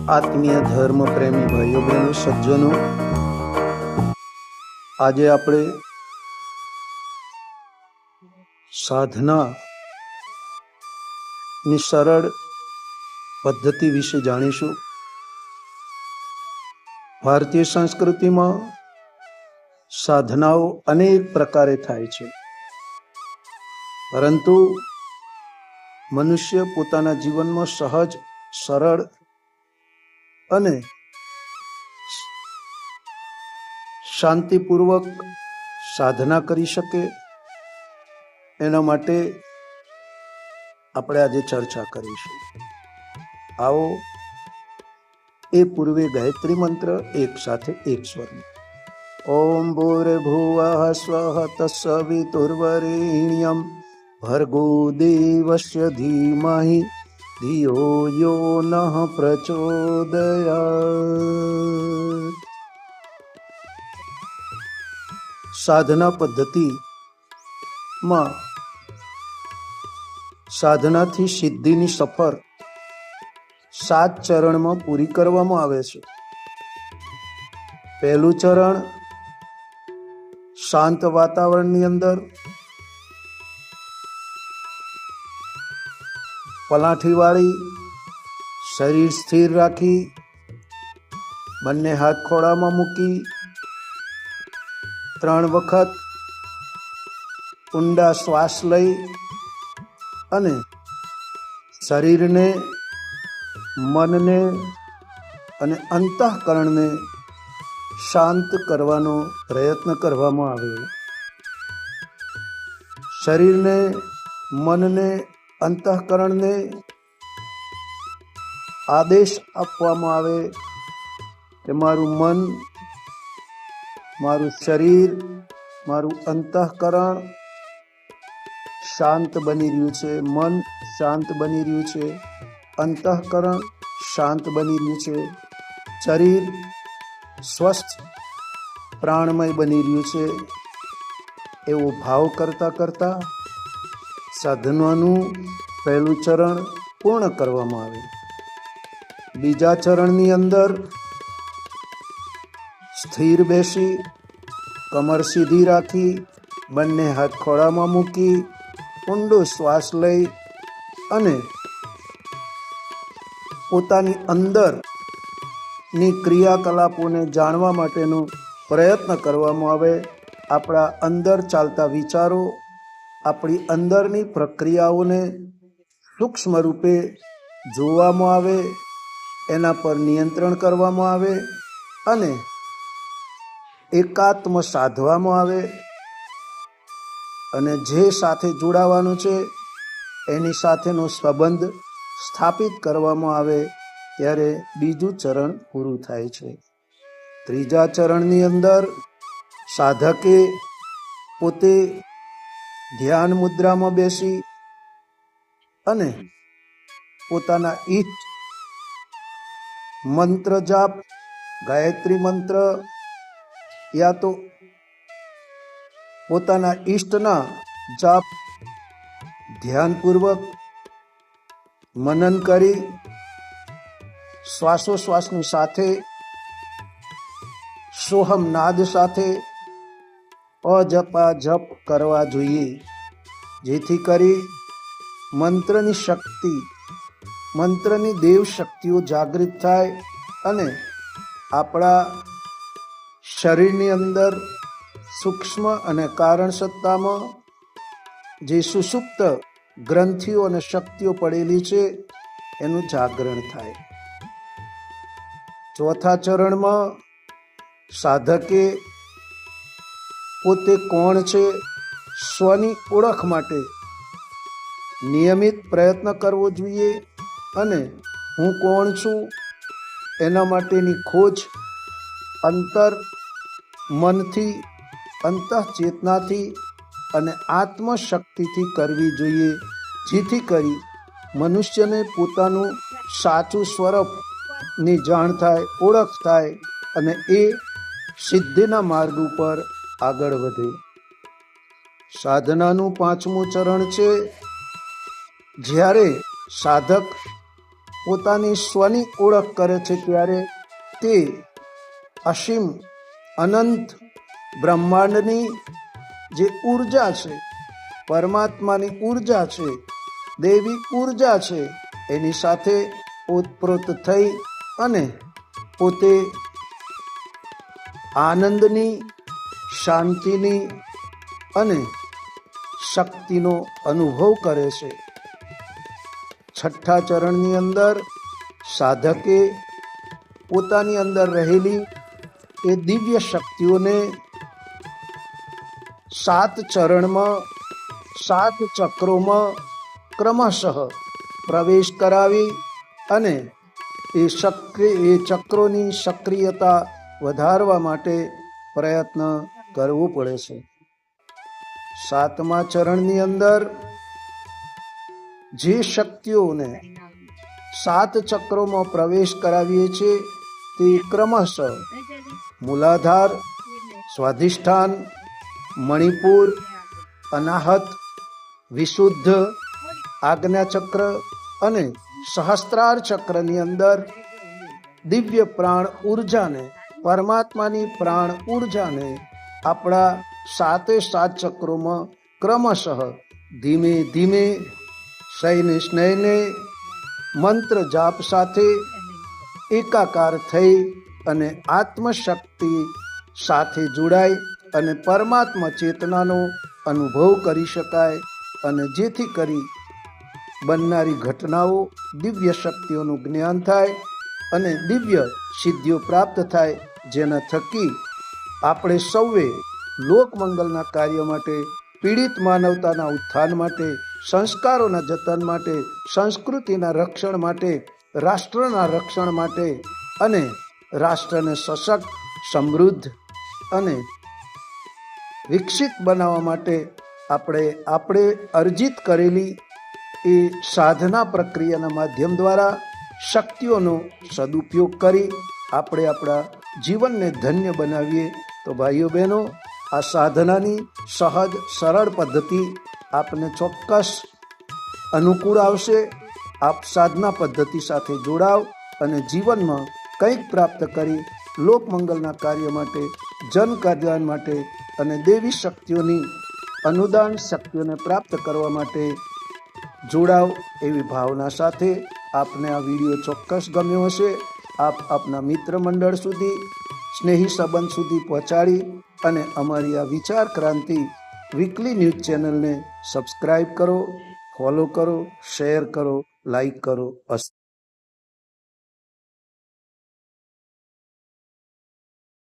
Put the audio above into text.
આત્મીય ધર્મ પ્રેમી ભાઈઓ બહેનો સજ્જનો, આજે આપણે સાધના ની સરળ પદ્ધતિ વિશે જાણીશું. ભારતીય સંસ્કૃતિમાં સાધનાઓ અનેક પ્રકારે થાય છે, પરંતુ મનુષ્ય પોતાના જીવનમાં સહજ, સરળ અને શાંતિપૂર્વક સાધના કરી શકે એના માટે આપણે આજે ચર્ચા કરીશું. આવો એ પૂર્વે ગાયત્રી મંત્ર એક સાથે એક સ્વરમાં. ઓમ ભૂર્ભુવઃ સ્વઃ તત્સવિતુર્વરેણ્યં ભર્ગો દેવસ્ય ધીમહિ ધિયો યો નઃ પ્રચોદયાત. સાધના પદ્ધતિમાં સાધનાથી સિદ્ધિની સફર 7 ચરણમાં પૂરી કરવામાં આવે છે. પહેલું ચરણ શાંત વાતાવરણની અંદર પલાઠીવાળી શરીર સ્થિર રાખી બંને હાથ ખોળામાં મૂકી 3 વખત ઊંડા શ્વાસ લઈ અને શરીરને, મનને અને અંતઃકરણને શાંત કરવાનો પ્રયત્ન કરવામાં આવે. શરીરને, મનને, અંતઃકરણને આદેશ આપવામાં આવે કે મારું મન, મારું શરીર, મારું અંતઃકરણ શાંત બની રહ્યું છે, મન શાંત બની રહ્યું છે, અંતઃકરણ શાંત બની રહ્યું છે, શરીર સ્વસ્થ પ્રાણમય બની રહ્યું છે. એવો ભાવ કરતા કરતા સાધનાનું પહેલું ચરણ પૂર્ણ કરવામાં આવે. બીજા ચરણની અંદર સ્થિર બેસી કમર સીધી રાખી બંને હાથ ખોળામાં મૂકી ઊંડો શ્વાસ લઈ અને પોતાની અંદરની ક્રિયાકલાપોને જાણવા માટેનો પ્રયત્ન કરવામાં આવે. આપણા અંદર ચાલતા વિચારો, આપણી અંદરની પ્રક્રિયાઓને સૂક્ષ્મ રૂપે જોવામાં આવે, એના પર નિયંત્રણ કરવામાં આવે અને એકાત્મ સાધવામાં આવે અને જે સાથે જોડાવાનું છે એની સાથેનો સંબંધ સ્થાપિત કરવામાં આવે ત્યારે બીજું ચરણ પૂરું થાય છે. ત્રીજા ચરણની અંદર સાધકે પોતે ધ્યાન મુદ્રામાં બેસી અને પોતાના ઈષ્ટ મંત્ર જાપ, ગાયત્રી મંત્ર યા તો પોતાના ઈષ્ટના જાપ ધ્યાનપૂર્વક મનન કરી શ્વાસોશ્વાસની સાથે સોહમ નાદ સાથે અજપા જપ કરવા જોઈએ, જેથી કરી મંત્રની શક્તિ, મંત્રની દેવ શક્તિઓ જાગૃત થાય અને આપણા શરીરની અંદર સૂક્ષ્મ અને કારણ સત્તામાં જે સુષુપ્ત ગ્રંથિઓ અને શક્તિઓ પડેલી છે એનું જાગરણ થાય. ચોથા ચરણમાં સાધકે પોતે કોણ છે સ્વની ઓળખ માટે નિયમિત પ્રયત્ન કરવો જોઈએ અને હું કોણ છું એના માટેની ખોજ અંતર મનથી, અંતઃચેતનાથી અને આત્મશક્તિથી કરવી જોઈએ, જેથી કરી મનુષ્યને પોતાનું સાચું સ્વરૂપની જાણ થાય, ઓળખ થાય અને એ સિદ્ધિના માર્ગ ઉપર આગળ વધે. સાધનાનું 5મું ચરણ છે જ્યારે સાધક પોતાની સ્વની ઓળખ કરે છે ત્યારે તે અસીમ અનંત બ્રહ્માંડની જે ઉર્જા છે, પરમાત્માની ઉર્જા છે, દૈવી ઉર્જા છે, એની સાથે ઓતપ્રોત થઈ અને પોતે આનંદની, શાંતિની અને શક્તિનો અનુભવ કરે છે. છઠ્ઠા ચરણની અંદર સાધકે પોતાની અંદર રહેલી એ દિવ્ય શક્તિઓને 7 ચરણમાં 7 ચક્રોમાં ક્રમશઃ પ્રવેશ કરાવી અને એ ચક્રોની સક્રિયતા વધારવા માટે પ્રયત્ન કરવો પડે છે. 7મા ચરણની અંદર જે શક્તિઓને 7 ચક્રોમાં પ્રવેશ કરાવીએ છીએ તે ક્રમશઃ મૂલાધાર, સ્વાધિષ્ઠાન, મણિપુર, અનાહત, વિશુદ્ધ, આજ્ઞાચક્ર અને સહસ્ત્રાર ચક્રની અંદર દિવ્ય પ્રાણ ઉર્જાને, પરમાત્માની પ્રાણ ઉર્જાને આપણા 7 ચક્રોમાં ક્રમશઃ ધીમે ધીમે શયને સ્નયને મંત્ર જાપ સાથે એકાકાર થઈ અને આત્મશક્તિ સાથે જોડાય અને પરમાત્મા ચેતનાનો અનુભવ કરી શકાય અને જેથી કરી બનનારી ઘટનાઓ, દિવ્ય શક્તિઓનું જ્ઞાન થાય અને દિવ્ય સિદ્ધિઓ પ્રાપ્ત થાય, જેના થકી આપણે સૌએ લોકમંગલના કાર્ય માટે, પીડિત માનવતાના ઉત્થાન માટે, સંસ્કારોના જતન માટે, સંસ્કૃતિના રક્ષણ માટે, રાષ્ટ્રના રક્ષણ માટે અને રાષ્ટ્રને સશક્ત, સમૃદ્ધ અને વિકસિત બનાવવા માટે આપણે અર્જિત કરેલી એ સાધના પ્રક્રિયાના માધ્યમ દ્વારા શક્તિઓનો સદુપયોગ કરી આપણે આપણા જીવનને ધન્ય બનાવીએ. તો ભાઈઓ બહેનો, આ સાધનાની સહજ સરળ પદ્ધતિ આપને ચોક્કસ અનુકૂળ આવશે. આપ સાધના પદ્ધતિ સાથે જોડાવ અને જીવનમાં કંઈક પ્રાપ્ત કરી લોકમંગલના કાર્ય માટે, જન કલ્યાણ માટે અને દેવી શક્તિઓની અનુદાન શક્તિઓને પ્રાપ્ત કરવા માટે જોડાવ એવી ભાવના સાથે આપને આ વિડીયો ચોક્કસ ગમ્યો હશે. આપ આપના મિત્ર મંડળ સુધી, સ્નેહી સંબંધ સુધી પહોંચાડી અને અમારી આ વિચાર ક્રાંતિ વીકલી ન્યૂઝ ચેનલને સબસ્ક્રાઈબ કરો, ફોલો કરો, શેર કરો, લાઈક કરો.